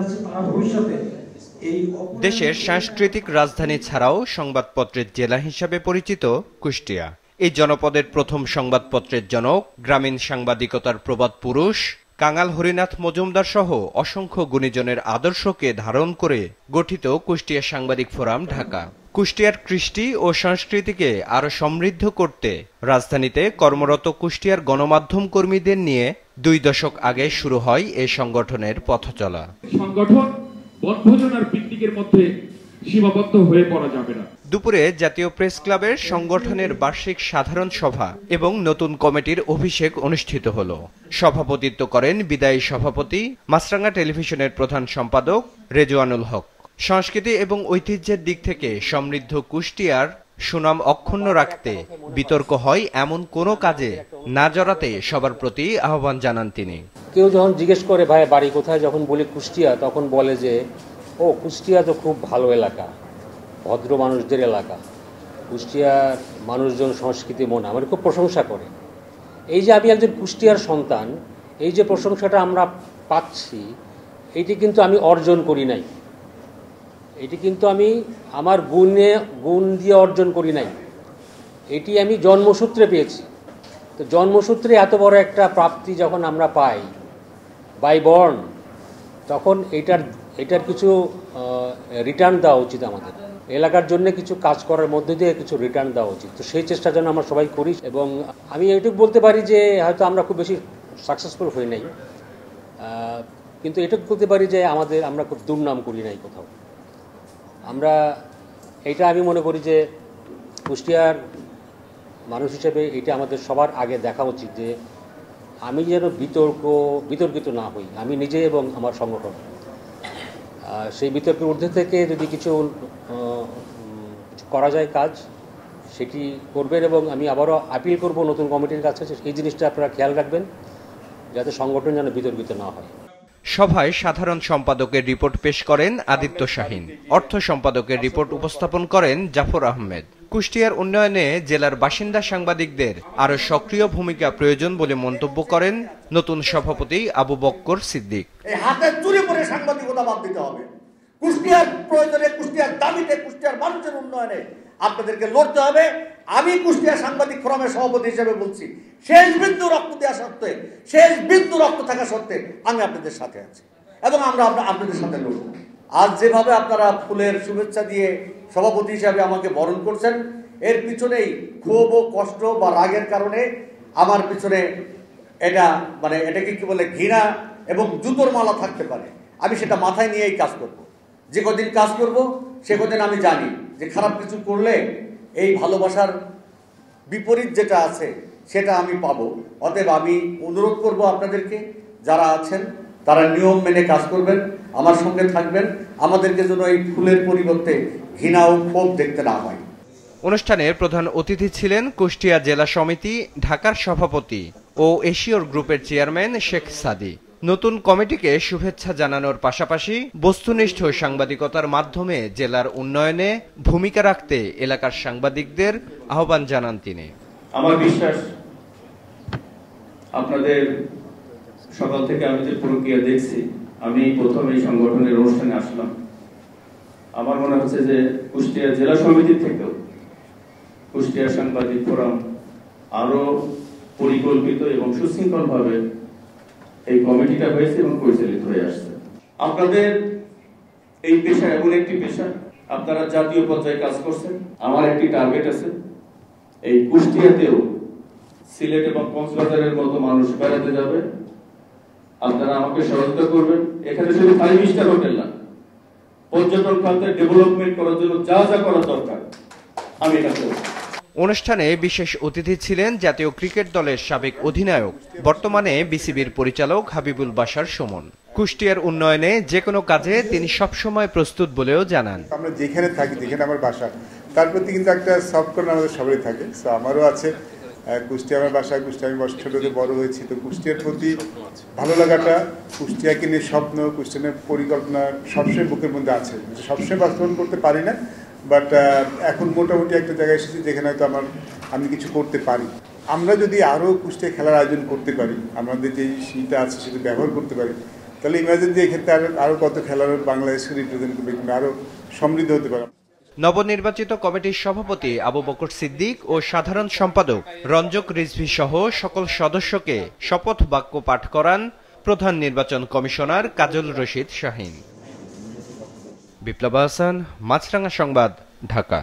যাচ্ছি তারা ভবিষ্যতে দেশের সাংস্কৃতিক রাজধানী ছাড়াও সংবাদপত্রের জেলা হিসাবে পরিচিত কুষ্টিয়া। এই জনপদের প্রথম সংবাদপত্রের জনক, গ্রামীণ সাংবাদিকতার প্রবাদ পুরুষ কাঙাল হরিনাথ মজুমদার সহ অসংখ্য গুণীজনের আদর্শকে ধারণ করে গঠিত কুষ্টিয়া সাংবাদিক ফোরাম ঢাকা। কুষ্টিয়ার কৃষ্টি ও সংস্কৃতিকে আরো সমৃদ্ধ করতে রাজধানীতে কর্মরত কুষ্টিয়ার গণমাধ্যম কর্মীদের নিয়ে 2 দশক আগে শুরু হয় এই সংগঠনের পথচলা। সংগঠন বনভোজনের পিকনিকের মধ্যে সীমাবদ্ধ হয়ে পড়া যাবে না। দুপুরে জাতীয় প্রেস ক্লাবের সংগঠনের বার্ষিক সাধারণ সভা এবং নতুন কমিটির অভিষেক অনুষ্ঠিত হল। সভাপতিত্ব করেন বিদায়ী সভাপতি, মাছরাঙা টেলিভিশনের প্রধান সম্পাদক রেজওয়ানুল হক। সংস্কৃতি এবং ঐতিহ্যের দিক থেকে সমৃদ্ধ কুষ্টিয়ার সুনাম অক্ষুণ্ণ রাখতে বিতর্ক হয় এমন কোনো কাজে না জড়াতে সবার প্রতি আহ্বান জানান তিনি। কেউ যখন জিজ্ঞেস করে ভাই বাড়ি কোথায়, যখন বলি কুষ্টিয়া, তখন বলে যে ও কুষ্টিয়া তো খুব ভালো এলাকা, ভদ্র মানুষদের এলাকা, কুষ্টিয়ার মানুষজন সংস্কৃতি মনে আমার খুব প্রশংসা করে। এই যে আমি একজন কুষ্টিয়ার সন্তান, এই যে প্রশংসাটা আমরা পাচ্ছি, এইটি কিন্তু আমি অর্জন করি নাই, এটি কিন্তু আমি আমার গুণ দিয়ে অর্জন করি নাই, এটি আমি জন্মসূত্রে পেয়েছি। তো জন্মসূত্রে এত বড় একটা প্রাপ্তি যখন আমরা পাই বাই বর্ন, তখন এটার কিছু রিটার্ন দেওয়া উচিত। আমাদের এলাকার জন্য কিছু কাজ করার মধ্যে দিয়ে কিছু রিটার্ন দেওয়া উচিত। তো সেই চেষ্টা যেন আমরা সবাই করি। এবং আমি এটুকু বলতে পারি যে হয়তো আমরা খুব বেশি সাকসেসফুল হই নাই, কিন্তু এটুকু বলতে পারি যে আমরা খুব দুর্নাম করি নাই কোথাও। আমি মনে করি যে কুষ্টিয়ার মানুষ হিসেবে এটা আমাদের সবার আগে দেখা উচিত যে আমি যেন বিতর্কিত না হই, আমি নিজে এবং আমার সংগঠন। সেই বিতর্কের ঊর্ধ্বে থেকে যদি কিছু করা যায় কাজ, সেটি করবেন। এবং আমি আবারও আপিল করব নতুন কমিটির কাছে, এই জিনিসটা আপনারা খেয়াল রাখবেন যাতে সংগঠন যেন বিতর্কিত না হয়। সভায় সাধারণ সম্পাদকের রিপোর্ট পেশ করেন আদিত্য শাহীন, অর্থ সম্পাদকের রিপোর্ট উপস্থাপন করেন জাফর আহমেদ। কুষ্টিয়ার উন্নয়নে জেলার বাসিন্দা সাংবাদিকদের আরো সক্রিয় ভূমিকা প্রয়োজন বলে মন্তব্য করেন নতুন সভাপতি আবু বক্কর সিদ্দিক। এই হাতে চুরি করে সাংবাদিকতা বাদ দিতে হবে। কুষ্টিয়ার প্রয়োজনে, কুষ্টিয়ার দাবিতে, কুষ্টিয়ার মানুষের উন্নয়নে আপনাদেরকে লড়তে হবে। আমি কুষ্টিয়া সাংবাদিক ফোরামের সভাপতি হিসেবে বলছি, শেষ বিন্দু রক্ত দেওয়া সত্ত্বে, শেষ বিন্দু রক্ত থাকা সত্ত্বে আমি আপনাদের সাথে আছি এবং আমরা আপনাদের সাথে লড়ব। আজ যেভাবে আপনারা ফুলের শুভেচ্ছা দিয়ে সভাপতি হিসাবে আমাকে বরণ করছেন, এর পিছনেই ক্ষোভ ও কষ্ট বা রাগের কারণে আমার পিছনে এটাকে কি বলে, ঘৃণা এবং জুতোর মালা থাকতে পারে। আমি সেটা মাথায় নিয়েই কাজ করব। যে কদিন কাজ করব সে কদিন আমি জানি যে খারাপ কিছু করলে এই ভালোবাসার বিপরীত যেটা আছে সেটা আমি পাবো। অতএব আমি অনুরোধ করব আপনাদেরকে, যারা আছেন তারা নিয়ম মেনে কাজ করবেন, আমার সঙ্গে থাকবেন, আমাদেরকে যেন এই ফুলের পরিবর্তে ঘৃণা ও ক্ষোভ দেখতে না হয়। অনুষ্ঠানের প্রধান অতিথি ছিলেন কুষ্টিয়া জেলা সমিতি ঢাকার সভাপতি ও এশিয়র গ্রুপের চেয়ারম্যান শেখ সাদি। নতুন কমিটিকে শুভেচ্ছা জানানোর পাশাপাশি বস্তুনিষ্ঠ সাংবাদিকতার মাধ্যমে জেলার উন্নয়নে ভূমিকা রাখতে এলাকার সাংবাদিকদের আহ্বান জানান তিনি। আমার বিশ্বাস আপনাদের সকাল থেকে আমি যে প্রক্রিয়া দেখছি, আমি প্রথম এই সংগঠনের অনুষ্ঠানে আসলাম, আমার মনে হচ্ছে যে কুষ্টিয়া জেলা সমিতির থেকেও কুষ্টিয়া সাংবাদিক ফোরাম আরো পরিকল্পিত এবং সুশৃঙ্খলভাবে এই কমিটিটা হয়েছে এবং পরিচালিত হয়ে আসছে। আপনাদের এই পেশা এমন একটি পেশা, আপনারা জাতীয় পর্যায়ে কাজ করছেন। আমার একটি টার্গেট আছে, এই কুষ্টিয়াতেও সিলেট এবং কক্সবাজারের মতো মানুষ বেড়াতে যাবে, আপনারা আমাকে সহযোগিতা করবেন। এখানে শুধু 5 স্টার হোটেল না, পর্যটন খাতে ডেভেলপমেন্ট করার জন্য যা যা করা দরকার আমি এটা করব। অনুষ্ঠানে বিশেষ অতিথি ছিলেন জাতীয় ক্রিকেট দলের সাবেক অধিনায়ক, বর্তমানে বিসিবির পরিচালক হাবিবুল বাশার সুমন। কুষ্টিয়ার উন্নয়নে যে কোনো কাজে তিনি সবসময় প্রস্তুত বলেও জানান। আমরা যেখানে থাকি, যেখানে আমার বাসা, তার প্রতি কিন্তু একটা সফট কর্নার আমাদের সবারই থাকে। সো আমারও আছে, কুষ্টিয়া আমার বাসা, কুষ্টিয়া আমি ছোটতে বড় হয়েছি। তো কুষ্টিয়ার প্রতি ভালো লাগাটা, কুষ্টিয়াকে নিয়ে স্বপ্ন, কুষ্টিয়ার পরিকল্পনা সবসময় বুকের মধ্যে আছে। সবসময় বাস্তবায়ন করতে পারি না, বাট এখন মোটামুটি একটা জায়গায় এসেছি যেখানে হয়তো আমি কিছু করতে পারি। আমরা যদি আরও কুষ্টিয়া খেলার আয়োজন করতে পারি, আমাদের যে সেটা আছে সেটা ব্যবহার করতে পারি, তাহলে ইমাজিন যে এক্ষেত্রে আরো কত খেলোয়াড় বাংলাদেশকে রিপ্রেজেন্ট করবে কিংবা আরো সমৃদ্ধ হতে পারে। নবনির্বাচিত কমিটির সভাপতি আবু বকর সিদ্দিক ও সাধারণ সম্পাদক রঞ্জক রিজভী সহ সকল সদস্যকে শপথ বাক্য পাঠ করান প্রধান নির্বাচন কমিশনার কাজল রশিদ শাহীন। বিপ্লব হাসান, মাছরাঙা সংবাদ, ঢাকা।